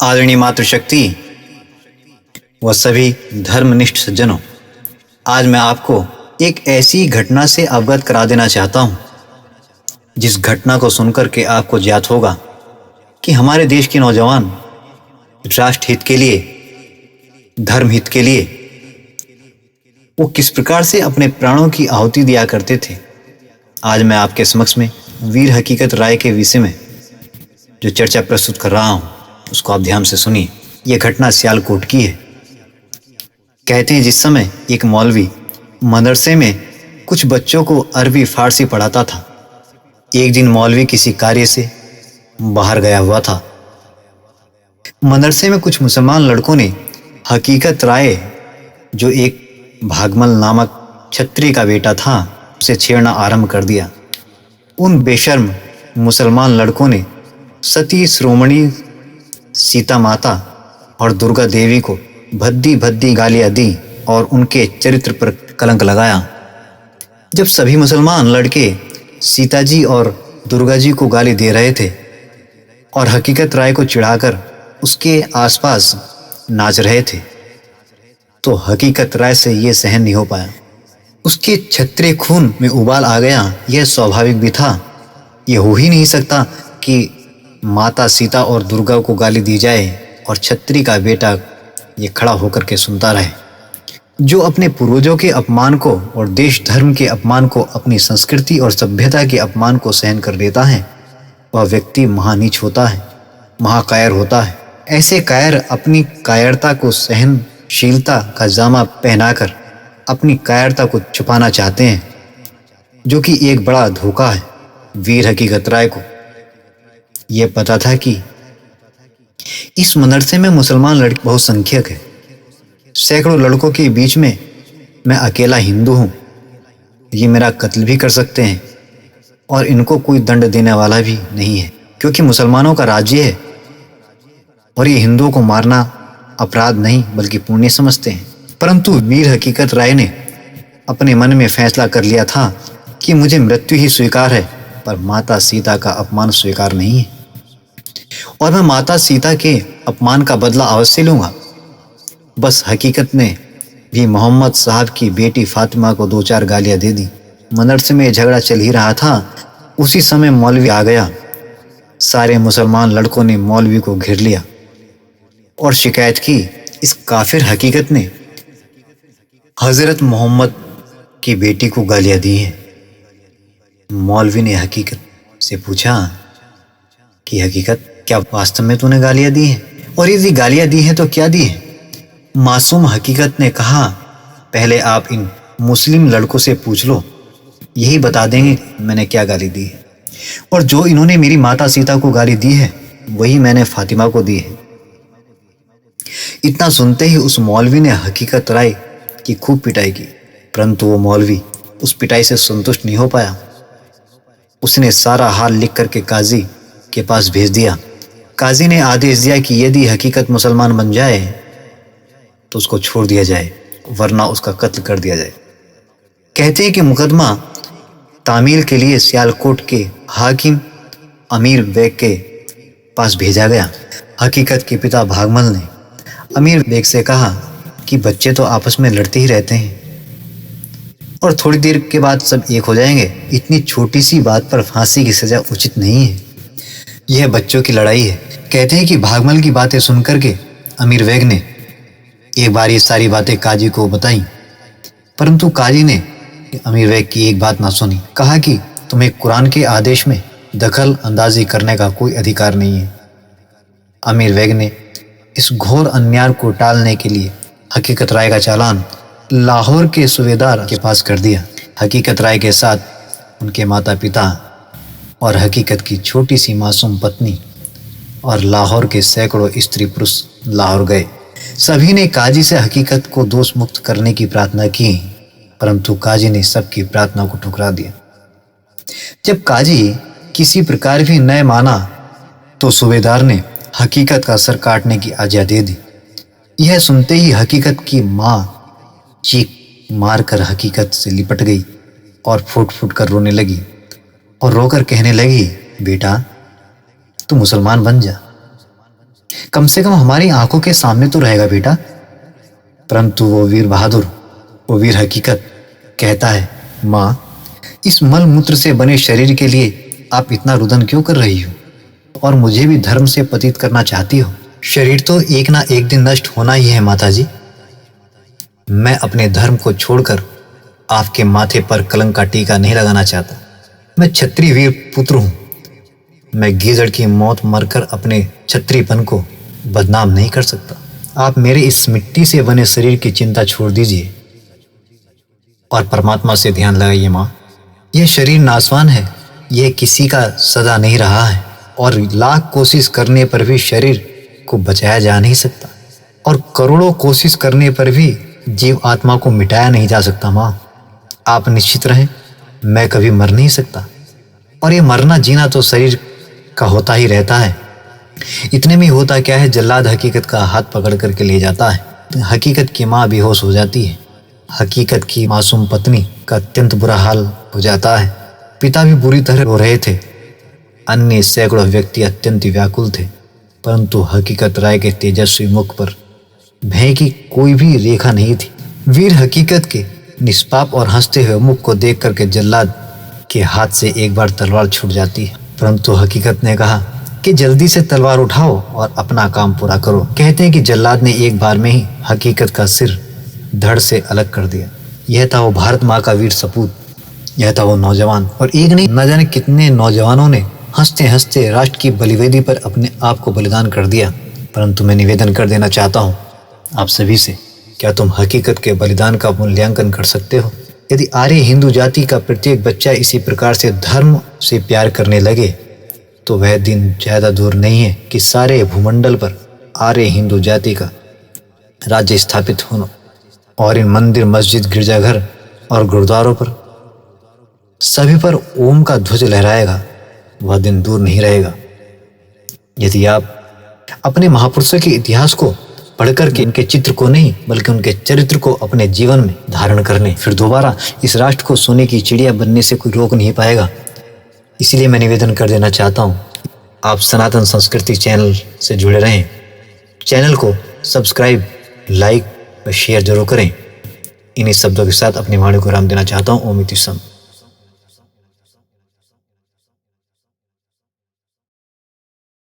आदरणीय मातृशक्ति व सभी धर्मनिष्ठ सज्जनों, आज मैं आपको एक ऐसी घटना से अवगत करा देना चाहता हूं, जिस घटना को सुनकर के आपको ज्ञात होगा कि हमारे देश के नौजवान राष्ट्र हित के लिए, धर्म हित के लिए वो किस प्रकार से अपने प्राणों की आहुति दिया करते थे। आज मैं आपके समक्ष में वीर हकीकत राय के विषय में जो चर्चा प्रस्तुत कर रहा हूं, उसको आप ध्यान से सुनिए। यह घटना सियालकोट की है। कहते हैं जिस समय एक मौलवी मदरसे में कुछ बच्चों को अरबी फारसी पढ़ाता था। एक दिन मौलवी किसी कार्य से बाहर गया हुआ था। मदरसे में कुछ मुसलमान लड़कों ने हकीकत राय, जो एक भागमल नामक छत्री का बेटा था, उसे छेड़ना आरंभ कर दिया। उन बेशर्म मुसलमान लड़कों ने सती श्रोमणी सीता माता और दुर्गा देवी को भद्दी भद्दी गालियां दी और उनके चरित्र पर कलंक लगाया। जब सभी मुसलमान लड़के सीता जी और दुर्गा जी को गाली दे रहे थे और हकीकत राय को चिढ़ाकर उसके आसपास नाच रहे थे, तो हकीकत राय से यह सहन नहीं हो पाया। उसके क्षत्रिय खून में उबाल आ गया। यह स्वाभाविक भी था। यह हो ही नहीं सकता कि माता सीता और दुर्गा को गाली दी जाए और छत्री का बेटा ये खड़ा होकर के सुनता रहे। जो अपने पूर्वजों के अपमान को और देश धर्म के अपमान को, अपनी संस्कृति और सभ्यता के अपमान को सहन कर लेता है, वह व्यक्ति महानीच होता है, महाकायर होता है। ऐसे कायर अपनी कायरता को सहनशीलता का जामा पहनाकर अपनी कायरता को छुपाना चाहते हैं, जो कि एक बड़ा धोखा है। वीर हकीकत राय को यह पता था कि इस मदरसे में मुसलमान लड़के बहुसंख्यक है। सैकड़ों लड़कों के बीच में मैं अकेला हिंदू हूं। ये मेरा कत्ल भी कर सकते हैं और इनको कोई दंड देने वाला भी नहीं है, क्योंकि मुसलमानों का राज्य है और ये हिंदुओं को मारना अपराध नहीं बल्कि पुण्य समझते हैं। परंतु वीर हकीकत राय ने अपने मन में फैसला कर लिया था कि मुझे मृत्यु ही स्वीकार है, पर माता सीता का अपमान स्वीकार नहीं है, और मैं माता सीता के अपमान का बदला अवश्य लूंगा। बस हकीकत ने भी मोहम्मद साहब की बेटी फातिमा को 2-4 गालियां दे दी। मदरसे में झगड़ा चल ही रहा था। उसी समय मौलवी आ गया। सारे मुसलमान लड़कों ने मौलवी को घेर लिया और शिकायत की, इस काफिर हकीकत ने हजरत मोहम्मद की बेटी को गालियां दी हैं। मौलवी ने हकीकत से पूछा कि हकीकत, क्या वास्तव में तूने गालियां दी हैं? और यदि गालियां दी हैं तो क्या दी है? मासूम हकीकत ने कहा, पहले आप इन मुस्लिम लड़कों से पूछ लो, यही बता देंगे मैंने क्या गाली दी है। और जो इन्होंने मेरी माता सीता को गाली दी है, वही मैंने फातिमा को दी है। इतना सुनते ही उस मौलवी ने हकीकत राय की खूब पिटाई की, परंतु वो मौलवी उस पिटाई से संतुष्ट नहीं हो पाया। उसने सारा हाल लिख करके काजी के पास भेज दिया। काजी ने आदेश दिया कि यदि हकीकत मुसलमान बन जाए तो उसको छोड़ दिया जाए, वरना उसका कत्ल कर दिया जाए। कहते हैं कि मुकदमा तामील के लिए सियालकोट के हाकिम अमीर बेग के पास भेजा गया। हकीकत के पिता भागमल ने अमीर बेग से कहा कि बच्चे तो आपस में लड़ते ही रहते हैं और थोड़ी देर के बाद सब एक हो जाएंगे। इतनी छोटी सी बात पर फांसी की सजा उचित नहीं है। यह बच्चों की लड़ाई है। कहते हैं कि भागमल की बातें सुनकर के अमीर बेग ने एक बार ये सारी बातें काजी को बताई, परंतु काजी ने अमीर बेग की एक बात ना सुनी। कहा कि तुम्हें कुरान के आदेश में दखल अंदाजी करने का कोई अधिकार नहीं है। अमीर बेग ने इस घोर अन्याय को टालने के लिए हकीकत राय का चालान लाहौर के सूबेदार के पास कर दिया। हकीकत राय के साथ उनके माता पिता और हकीकत की छोटी सी मासूम पत्नी और लाहौर के सैकड़ों स्त्री पुरुष लाहौर गए। सभी ने काजी से हकीकत को दोष मुक्त करने की प्रार्थना की, परंतु काजी ने सबकी प्रार्थना को ठुकरा दिया। जब काजी किसी प्रकार भी न माना तो सूबेदार ने हकीकत का सर काटने की आज्ञा दे दी। यह सुनते ही हकीकत की माँ चीख मारकर हकीकत से लिपट गई और फूट फूट कर रोने लगी और रोकर कहने लगी, बेटा तू मुसलमान बन जा। कम से कम हमारी आंखों के सामने तो रहेगा बेटा। परंतु वो वीर बहादुर, वो वीर हकीकत कहता है, माँ, इस मल मूत्र से बने शरीर के लिए आप इतना रुदन क्यों कर रही हो और मुझे भी धर्म से पतित करना चाहती हो? शरीर तो एक ना एक दिन नष्ट होना ही है माताजी। मैं अपने धर्म को छोड़कर आपके माथे पर कलंक का टीका नहीं लगाना चाहता। मैं क्षत्रिय वीर पुत्र हूं। मैं गीदड़ की मौत मरकर अपने क्षत्रियपन को बदनाम नहीं कर सकता। आप मेरे इस मिट्टी से बने शरीर की चिंता छोड़ दीजिए और परमात्मा से ध्यान लगाइए माँ। यह शरीर नासवान है, यह किसी का सदा नहीं रहा है और लाख कोशिश करने पर भी शरीर को बचाया जा नहीं सकता और करोड़ों कोशिश करने पर भी जीव आत्मा को मिटाया नहीं जा सकता। माँ, आप निश्चित रहें, मैं कभी मर नहीं सकता और ये मरना जीना तो शरीर का होता ही रहता है। इतने में होता क्या है, जल्लाद हकीकत का हाथ पकड़ करके ले जाता है। हकीकत की माँ बेहोश हो जाती है। हकीकत की मासूम पत्नी का अत्यंत बुरा हाल हो जाता है। पिता भी बुरी तरह रो रहे थे। अन्य सैकड़ों व्यक्ति अत्यंत व्याकुल थे, परंतु हकीकत राय के तेजस्वी मुख पर भय की कोई भी रेखा नहीं थी। वीर हकीकत के निष्पाप और हंसते हुए मुख को देख करके जल्लाद के हाथ से एक बार तलवार छूट जाती है, परंतु हकीकत ने कहा कि जल्दी से तलवार उठाओ और अपना काम पूरा करो। कहते हैं कि जल्लाद ने एक बार में ही हकीकत का सिर धड़ से अलग कर दिया। यह था वो भारत माँ का वीर सपूत, यह था वो नौजवान। और एक नहीं, न जाने कितने नौजवानों ने हंसते हंसते राष्ट्र की बलिवेदी पर अपने आप को बलिदान कर दिया। परंतु मैं निवेदन कर देना चाहता हूँ आप सभी से, क्या तुम हकीकत के बलिदान का मूल्यांकन कर सकते हो? यदि आर्य हिंदू जाति का प्रत्येक बच्चा इसी प्रकार से धर्म से प्यार करने लगे तो वह दिन ज़्यादा दूर नहीं है कि सारे भूमंडल पर आर्य हिंदू जाति का राज्य स्थापित होना और इन मंदिर, मस्जिद, गिरजाघर और गुरुद्वारों पर सभी पर ओम का ध्वज लहराएगा। वह दिन दूर नहीं रहेगा। यदि आप अपने महापुरुषों के इतिहास को पढ़कर के उनके चित्र को नहीं बल्कि उनके चरित्र को अपने जीवन में धारण करने, फिर दोबारा इस राष्ट्र को सोने की चिड़िया बनने से कोई रोक नहीं पाएगा। इसलिए मैं निवेदन कर देना चाहता हूँ, आप सनातन संस्कृति चैनल से जुड़े रहें। चैनल को सब्सक्राइब, लाइक और शेयर जरूर करें। इन्हीं शब्दों के साथ अपनी वाणी को विराम देना चाहता हूँ। ओम इति सम।